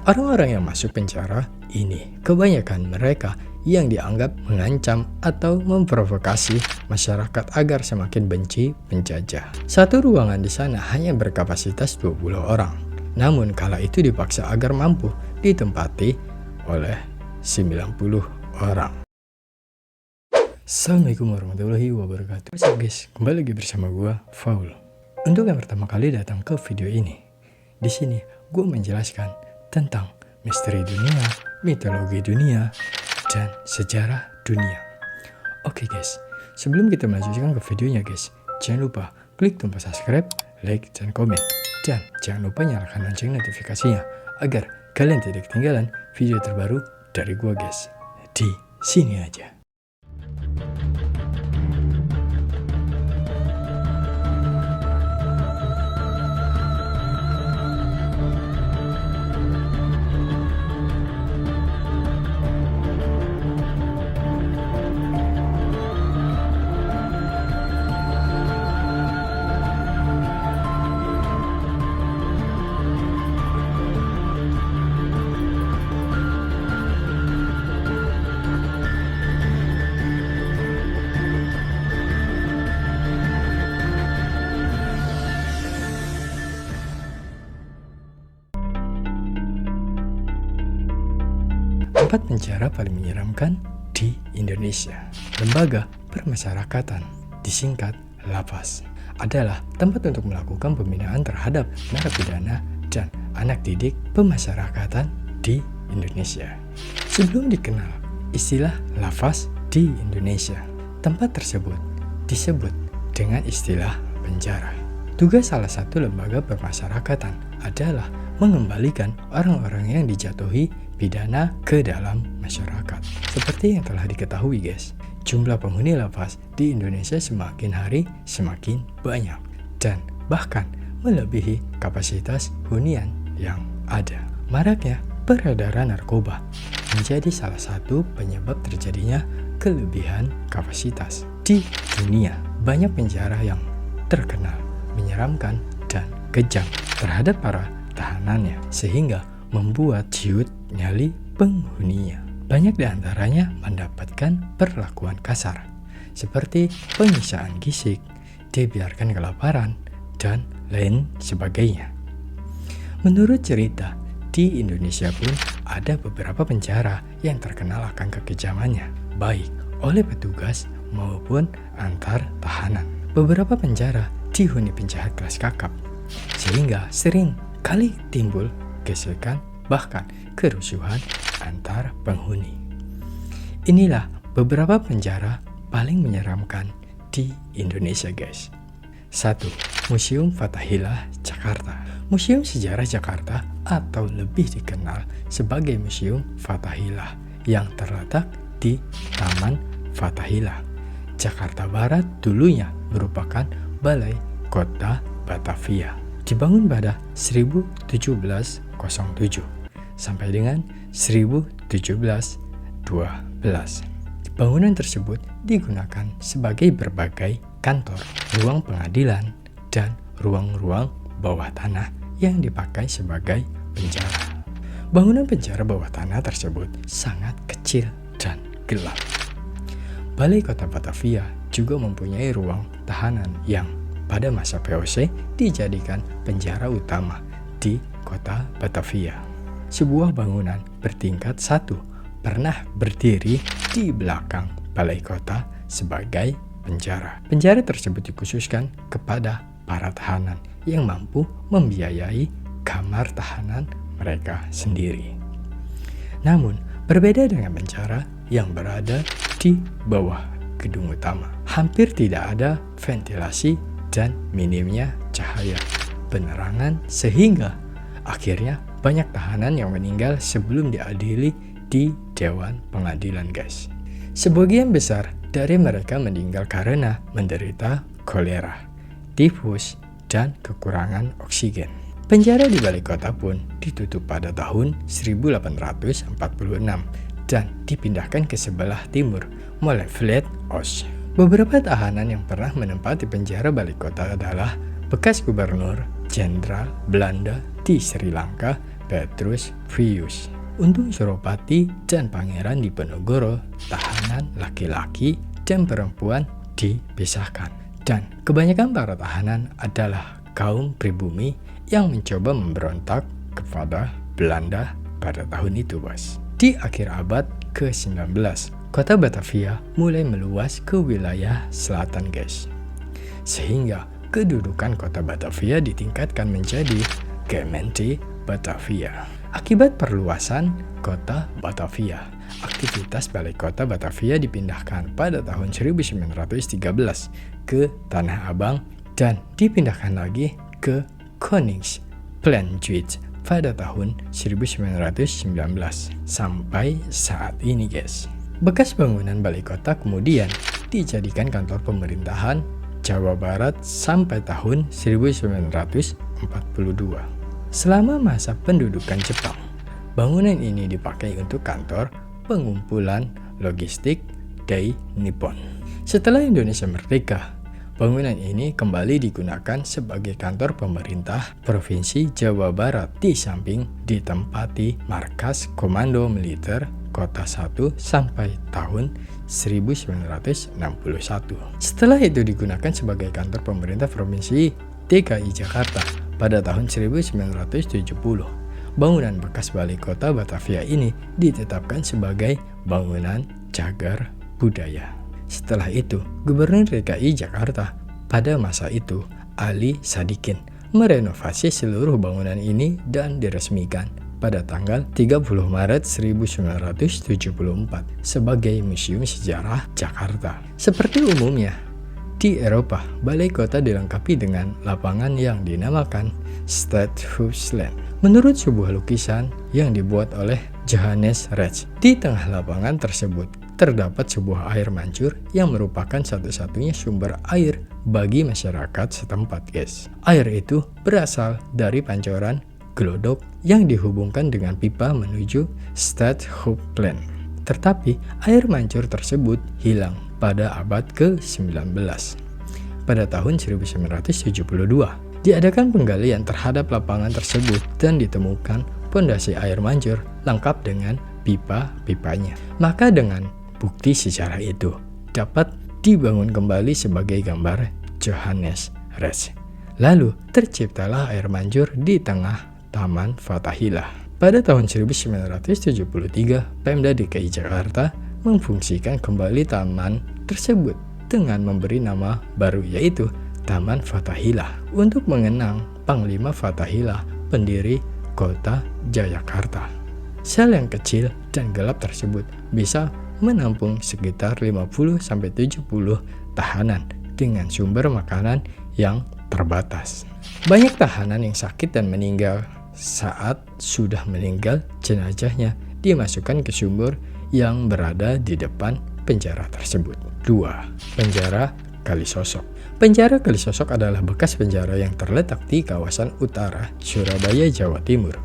Orang-orang yang masuk penjara ini kebanyakan mereka yang dianggap mengancam atau memprovokasi masyarakat agar semakin benci penjajah. Satu ruangan di sana hanya berkapasitas 20 orang. Namun kala itu dipaksa agar mampu ditempati oleh 90 orang. Assalamualaikum warahmatullahi wabarakatuh. What's up guys, kembali lagi bersama gue, Faul. Untuk yang pertama kali datang ke video ini, di sini gue menjelaskan tentang misteri dunia, mitologi dunia, dan sejarah dunia. Oke guys, sebelum kita melanjutkan ke videonya guys, jangan lupa klik tombol subscribe, like, dan komen. Dan jangan lupa nyalakan lonceng notifikasinya agar kalian tidak ketinggalan video terbaru dari gue guys. Di sini aja. Tempat penjara paling menyeramkan di Indonesia. Lembaga Permasyarakatan, disingkat Lapas, adalah tempat untuk melakukan pembinaan terhadap narapidana dan anak didik pemasyarakatan di Indonesia. Sebelum dikenal istilah Lapas di Indonesia, tempat tersebut disebut dengan istilah penjara. Tugas salah satu lembaga permasyarakatan adalah mengembalikan orang-orang yang dijatuhi pidana ke dalam masyarakat. Seperti yang telah diketahui guys, jumlah penghuni lapas di Indonesia semakin hari semakin banyak dan bahkan melebihi kapasitas hunian yang ada. Maraknya peredaran narkoba menjadi salah satu penyebab terjadinya kelebihan kapasitas di dunia. Banyak penjara yang terkenal menyeramkan dan kejam terhadap para tahanannya sehingga membuat ciut nyali penghuninya. Banyak diantaranya mendapatkan perlakuan kasar seperti penyiksaan fisik, dibiarkan kelaparan, dan lain sebagainya. Menurut cerita, di Indonesia pun ada beberapa penjara yang terkenal akan kekejamannya, baik oleh petugas maupun antar tahanan. Beberapa penjara dihuni penjahat kelas kakap, sehingga sering kali timbul gesekan bahkan kerusuhan antar penghuni. Inilah beberapa penjara paling menyeramkan di Indonesia guys. 1. Museum Fathahillah Jakarta. Museum Sejarah Jakarta atau lebih dikenal sebagai Museum Fathahillah yang terletak di Taman Fathahillah, Jakarta Barat dulunya merupakan Balai Kota Batavia. Dibangun pada 1707 sampai dengan 1712. Bangunan tersebut digunakan sebagai berbagai kantor, ruang pengadilan, dan ruang-ruang bawah tanah yang dipakai sebagai penjara. Bangunan penjara bawah tanah tersebut sangat kecil dan gelap. Balai Kota Batavia juga mempunyai ruang tahanan yang pada masa VOC dijadikan penjara utama di Kota Batavia. Sebuah bangunan bertingkat 1 pernah berdiri di belakang balai kota sebagai penjara. Penjara tersebut dikhususkan kepada para tahanan yang mampu membiayai kamar tahanan mereka sendiri. Namun, berbeda dengan penjara yang berada di bawah gedung utama. Hampir tidak ada ventilasi dan minimnya cahaya penerangan sehingga akhirnya banyak tahanan yang meninggal sebelum diadili di Dewan Pengadilan guys. Sebagian besar dari mereka meninggal karena menderita kolera, tifus, dan kekurangan oksigen. Penjara di balai kota pun ditutup pada tahun 1846 dan dipindahkan ke sebelah timur mulai Flat Osh. Beberapa tahanan yang pernah menempati penjara balai kota adalah bekas gubernur jenderal Belanda di Sri Lanka Petrus Pius. Untuk Suropati dan Pangeran Diponegoro, tahanan laki-laki dan perempuan dipisahkan. Dan kebanyakan para tahanan adalah kaum pribumi yang mencoba memberontak kepada Belanda pada tahun itu, bos. Di akhir abad ke-19, kota Batavia mulai meluas ke wilayah selatan, guys. Sehingga kedudukan kota Batavia ditingkatkan menjadi Gemeente Batavia. Akibat perluasan kota Batavia, aktivitas balai kota Batavia dipindahkan pada tahun 1913 ke Tanah Abang dan dipindahkan lagi ke Koningsplein-Zuid pada tahun 1919 sampai saat ini, guys. Bekas bangunan balai kota kemudian dijadikan kantor pemerintahan Jawa Barat sampai tahun 1942. Selama masa pendudukan Jepang, bangunan ini dipakai untuk kantor pengumpulan logistik Dai Nippon. Setelah Indonesia merdeka, bangunan ini kembali digunakan sebagai kantor pemerintah Provinsi Jawa Barat di samping ditempati markas Komando Militer Kota 1 sampai tahun 1961. Setelah itu digunakan sebagai kantor pemerintah Provinsi DKI Jakarta pada tahun 1970. Bangunan bekas balai kota Batavia ini ditetapkan sebagai bangunan cagar budaya. Setelah itu, Gubernur DKI Jakarta pada masa itu, Ali Sadikin, merenovasi seluruh bangunan ini dan diresmikan pada tanggal 30 Maret 1974 sebagai Museum Sejarah Jakarta. Seperti umumnya, di Eropa, balai kota dilengkapi dengan lapangan yang dinamakan Stadhuisland. Menurut sebuah lukisan yang dibuat oleh Johannes Rets, di tengah lapangan tersebut terdapat sebuah air mancur yang merupakan satu-satunya sumber air bagi masyarakat setempat, guys. Air itu berasal dari pancoran glodok yang dihubungkan dengan pipa menuju Stadhuisland. Tetapi air mancur tersebut hilang pada abad ke-19. Pada tahun 1972, diadakan penggalian terhadap lapangan tersebut dan ditemukan pondasi air mancur lengkap dengan pipa-pipanya. Maka dengan bukti sejarah itu dapat dibangun kembali sebagai gambar Johannes Rets. Lalu terciptalah air mancur di tengah Taman Fathahillah. Pada tahun 1973, Pemda DKI Jakarta memfungsikan kembali taman tersebut dengan memberi nama baru yaitu Taman Fathahillah untuk mengenang Panglima Fathahillah, pendiri kota Jayakarta. Sel yang kecil dan gelap tersebut bisa menampung sekitar 50-70 tahanan dengan sumber makanan yang terbatas. Banyak tahanan yang sakit dan meninggal. Saat sudah meninggal, jenazahnya dimasukkan ke sumur yang berada di depan penjara tersebut. 2. Penjara Kalisosok. Penjara Kalisosok adalah bekas penjara yang terletak di kawasan utara Surabaya, Jawa Timur.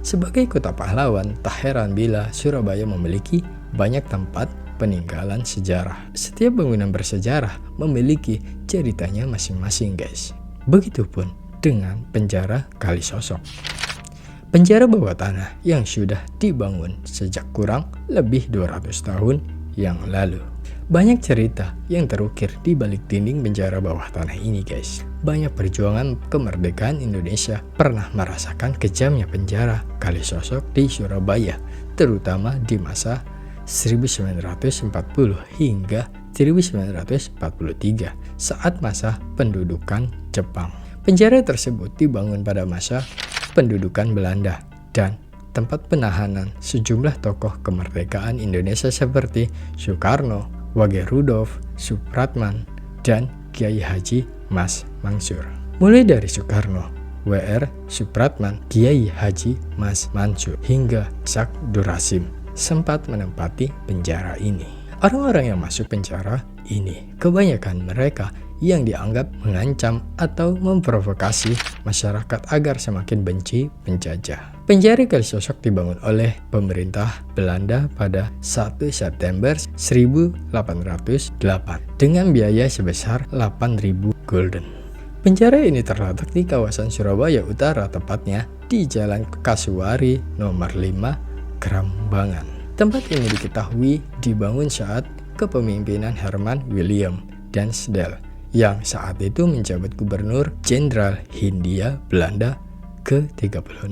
Sebagai kota pahlawan, tak heran bila Surabaya memiliki banyak tempat peninggalan sejarah. Setiap bangunan bersejarah memiliki ceritanya masing-masing, guys. Begitupun dengan penjara Kalisosok. Penjara bawah tanah yang sudah dibangun sejak kurang lebih 200 tahun yang lalu. Banyak cerita yang terukir di balik dinding penjara bawah tanah ini, guys. Banyak perjuangan kemerdekaan Indonesia pernah merasakan kejamnya penjara Kalisosok di Surabaya, terutama di masa 1940 hingga 1943 saat masa pendudukan Jepang. Penjara tersebut dibangun pada masa pendudukan Belanda dan tempat penahanan sejumlah tokoh kemerdekaan Indonesia seperti Soekarno, Wage Rudolf, Supratman, dan Kiai Haji Mas Mansur. Mulai dari Soekarno, W.R. Supratman, Kiai Haji Mas Mansur, hingga Zak Durasim sempat menempati penjara ini. Orang-orang yang masuk penjara ini, kebanyakan mereka yang dianggap mengancam atau memprovokasi masyarakat agar semakin benci penjajah. Penjara Kalisosok dibangun oleh pemerintah Belanda pada 1 September 1808 dengan biaya sebesar 8.000 gulden. Penjara ini terletak di kawasan Surabaya Utara, tepatnya di Jalan Kasuari nomor 5, Krambangan. Tempat ini diketahui dibangun saat kepemimpinan Herman William Dansdel yang saat itu menjabat Gubernur Jenderal Hindia Belanda ke-36.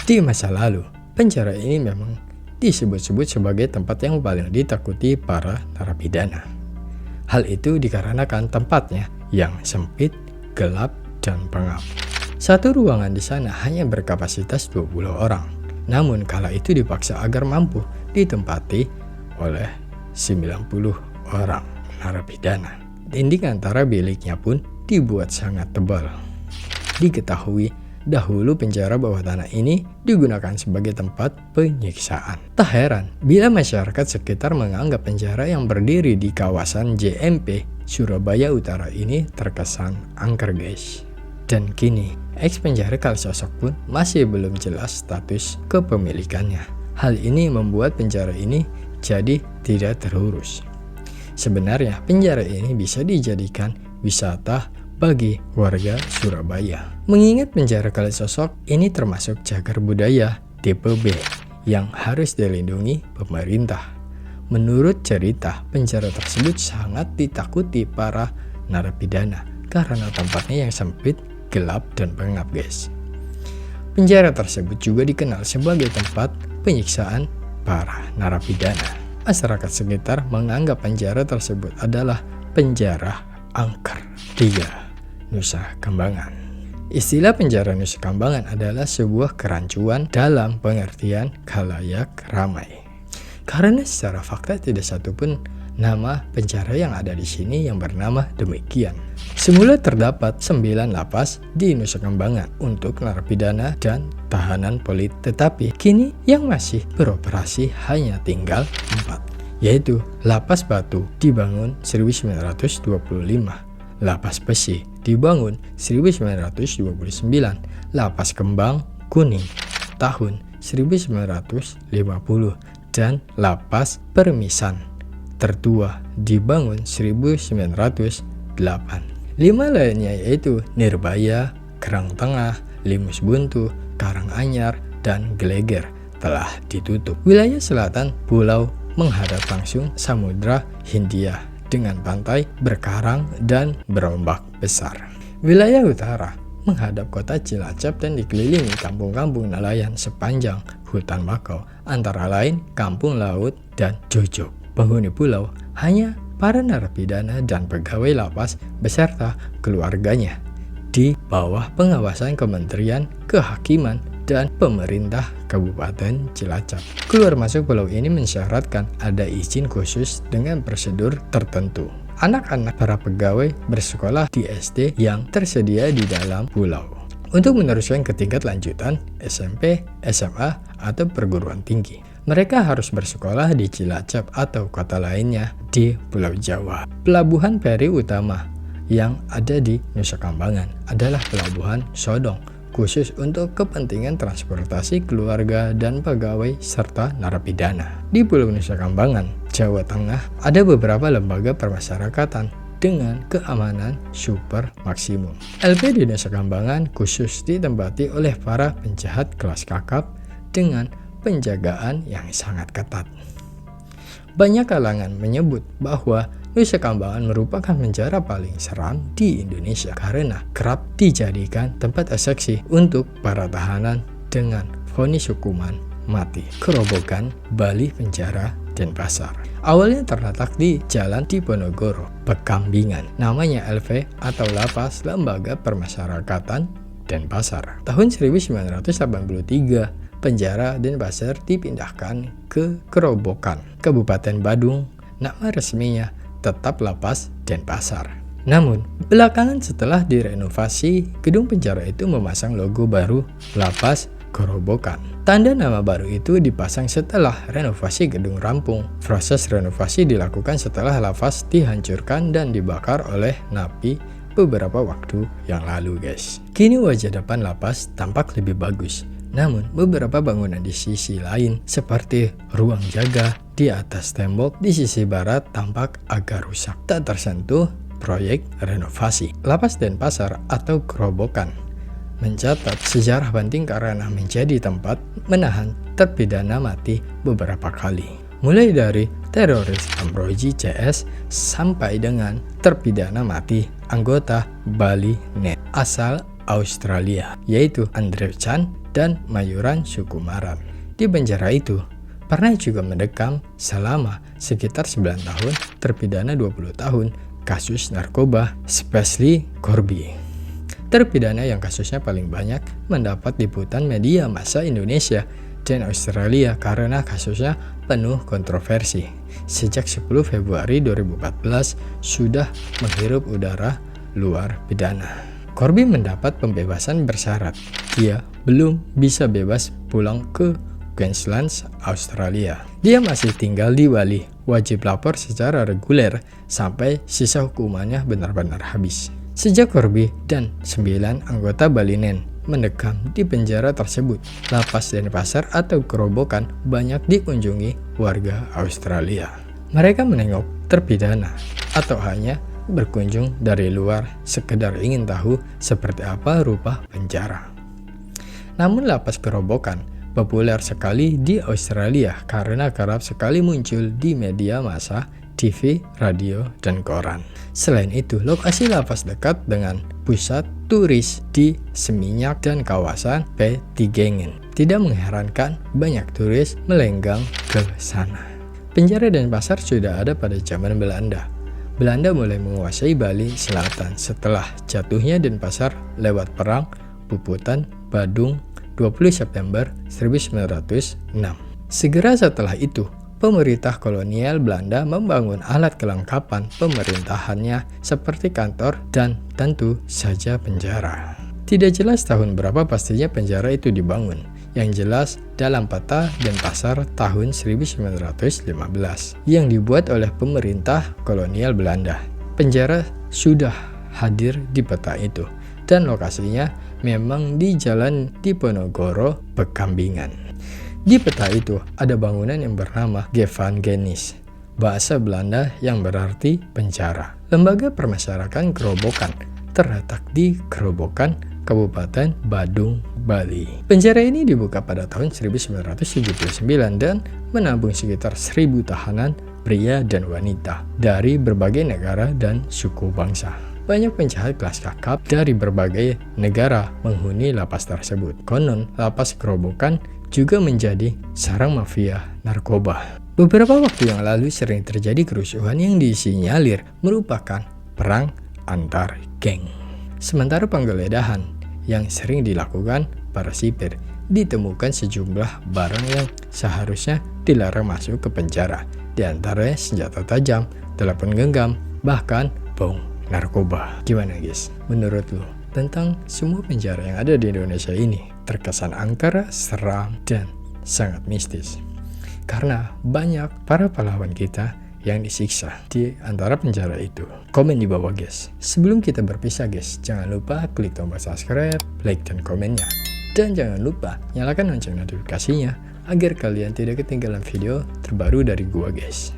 Di masa lalu, penjara ini memang disebut-sebut sebagai tempat yang paling ditakuti para narapidana. Hal itu dikarenakan tempatnya yang sempit, gelap, dan pengap. Satu ruangan di sana hanya berkapasitas 20 orang. Namun kala itu dipaksa agar mampu ditempati oleh 90 orang narapidana. Dinding antara biliknya pun dibuat sangat tebal. Diketahui dahulu penjara bawah tanah ini digunakan sebagai tempat penyiksaan. Tak heran bila masyarakat sekitar menganggap penjara yang berdiri di kawasan JMP Surabaya Utara ini terkesan angker, guys. Dan kini, eks-penjara Kalisosok pun masih belum jelas status kepemilikannya. Hal ini membuat penjara ini jadi tidak terurus. Sebenarnya, penjara ini bisa dijadikan wisata bagi warga Surabaya. Mengingat penjara Kalisosok ini termasuk cagar budaya tipe B yang harus dilindungi pemerintah. Menurut cerita, penjara tersebut sangat ditakuti para narapidana karena tempatnya yang sempit, gelap, dan pengap, guys. Penjara tersebut juga dikenal sebagai tempat penyiksaan para narapidana. Masyarakat sekitar menganggap penjara tersebut adalah penjara angker. 3. Nusa Kambangan. Istilah penjara Nusa Kambangan adalah sebuah kerancuan dalam pengertian khalayak ramai. Karena secara fakta tidak satupun nama penjara yang ada di sini yang bernama demikian. Semula terdapat 9 lapas di Nusa Kambangan untuk narapidana dan tahanan politik, tetapi kini yang masih beroperasi hanya tinggal 4, yaitu Lapas Batu dibangun 1925, Lapas Besi dibangun 1929, Lapas Kembang Kuning tahun 1950, dan Lapas Permisan tertua dibangun 1908. 5 lainnya yaitu Nirbaya, Kerang Tengah, Limus Buntu, Karanganyar, dan Geleger telah ditutup. Wilayah selatan pulau menghadap langsung Samudra Hindia dengan pantai berkarang dan berombak besar. Wilayah utara menghadap kota Cilacap dan dikelilingi kampung-kampung nelayan sepanjang hutan bakau, antara lain Kampung Laut dan Jojok. Penghuni pulau hanya para narapidana dan pegawai lapas beserta keluarganya di bawah pengawasan Kementerian Kehakiman dan pemerintah Kabupaten Cilacap. Keluar masuk pulau ini mensyaratkan ada izin khusus dengan prosedur tertentu. Anak-anak para pegawai bersekolah di SD yang tersedia di dalam pulau. Untuk meneruskan ke tingkat lanjutan SMP, SMA, atau perguruan tinggi, mereka harus bersekolah di Cilacap atau kota lainnya di Pulau Jawa. Pelabuhan feri utama yang ada di Nusa Kambangan adalah Pelabuhan Sodong, khusus untuk kepentingan transportasi keluarga dan pegawai serta narapidana. Di Pulau Nusa Kambangan, Jawa Tengah, ada beberapa lembaga permasyarakatan dengan keamanan super maksimum. LP di Nusa Kambangan khusus ditempati oleh para penjahat kelas kakap dengan penjagaan yang sangat ketat. Banyak kalangan menyebut bahwa Nusa Kambangan merupakan penjara paling seram di Indonesia karena kerap dijadikan tempat eksekusi untuk para tahanan dengan vonis hukuman mati. Kerobokan, Bali Penjara, Denpasar. Awalnya terletak di Jalan Diponegoro, Pekambingan. Namanya LV atau Lapas Lembaga Permasyarakatan Denpasar. Tahun 1983, penjara Denpasar dipindahkan ke Kerobokan, Kabupaten Badung. Nama resminya tetap Lapas Denpasar. Namun, belakangan setelah direnovasi, gedung penjara itu memasang logo baru Lapas Kerobokan. Tanda nama baru itu dipasang setelah renovasi gedung rampung. Proses renovasi dilakukan setelah lapas dihancurkan dan dibakar oleh napi beberapa waktu yang lalu, guys. Kini wajah depan lapas tampak lebih bagus. Namun, beberapa bangunan di sisi lain seperti ruang jaga di atas tembok di sisi barat tampak agak rusak, tak tersentuh proyek renovasi. Lapas Denpasar atau Kerobokan mencatat sejarah penting karena menjadi tempat menahan terpidana mati beberapa kali. Mulai dari teroris Ambroji CS sampai dengan terpidana mati anggota Bali Net asal Australia, yaitu Andrew Chan dan Mayuran Sukumaran. Di penjara itu, pernah juga mendekam selama sekitar 9 tahun terpidana 20 tahun kasus narkoba Spacely Corby. Terpidana yang kasusnya paling banyak mendapat liputan media massa Indonesia dan Australia karena kasusnya penuh kontroversi. Sejak 10 Februari 2014 sudah menghirup udara luar pidana. Corby mendapat pembebasan bersyarat. Dia belum bisa bebas pulang ke Queensland, Australia. Dia masih tinggal di Bali, wajib lapor secara reguler sampai sisa hukumannya benar-benar habis. Sejak Corby dan 9 anggota Balinen mendekam di penjara tersebut, lapas Denpasar atau Kerobokan banyak dikunjungi warga Australia. Mereka menengok terpidana atau hanya berkunjung dari luar sekedar ingin tahu seperti apa rupa penjara. Namun lapas Kerobokan populer sekali di Australia karena kerap sekali muncul di media massa, TV, radio, dan koran. Selain itu, lokasi lapas dekat dengan pusat turis di Seminyak dan kawasan Petigengen. Tidak mengherankan banyak turis melenggang ke sana. Penjara Denpasar sudah ada pada zaman Belanda. Belanda mulai menguasai Bali Selatan setelah jatuhnya Denpasar lewat perang Puputan Badung 20 September 1906. Segera setelah itu, pemerintah kolonial Belanda membangun alat kelengkapan pemerintahannya seperti kantor dan tentu saja penjara. Tidak jelas tahun berapa pastinya penjara itu dibangun. Yang jelas dalam peta Denpasar tahun 1915 yang dibuat oleh pemerintah kolonial Belanda. Penjara sudah hadir di peta itu dan lokasinya memang di Jalan Diponegoro, Pekambingan. Di peta itu ada bangunan yang bernama Gevangenis, bahasa Belanda yang berarti penjara. Lembaga permasyarakatan Kerobokan terletak di Kerobokan, Kabupaten Badung, Bali. Penjara ini dibuka pada tahun 1979 dan menampung sekitar 1.000 tahanan pria dan wanita dari berbagai negara dan suku bangsa. Banyak penjahat kelas kakap dari berbagai negara menghuni lapas tersebut. Konon, lapas Kerobokan juga menjadi sarang mafia narkoba. Beberapa waktu yang lalu sering terjadi kerusuhan yang disinyalir merupakan perang antar geng. Sementara penggeledahan yang sering dilakukan para sipir, ditemukan sejumlah barang yang seharusnya dilarang masuk ke penjara, di antaranya senjata tajam, telepon genggam, bahkan bom narkoba. Gimana guys? Menurut lo tentang semua penjara yang ada di Indonesia ini? Terkesan angker, seram, dan sangat mistis. Karena banyak para pahlawan kita yang disiksa di antara penjara itu. Komen di bawah guys. Sebelum kita berpisah guys, jangan lupa klik tombol subscribe, like, dan komennya. Dan jangan lupa nyalakan lonceng notifikasinya agar kalian tidak ketinggalan video terbaru dari gua guys.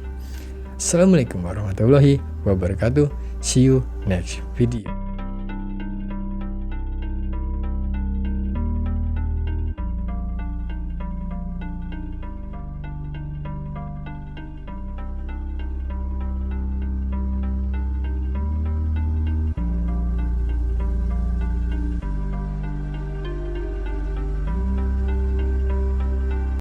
Assalamualaikum warahmatullahi wabarakatuh. See you next video.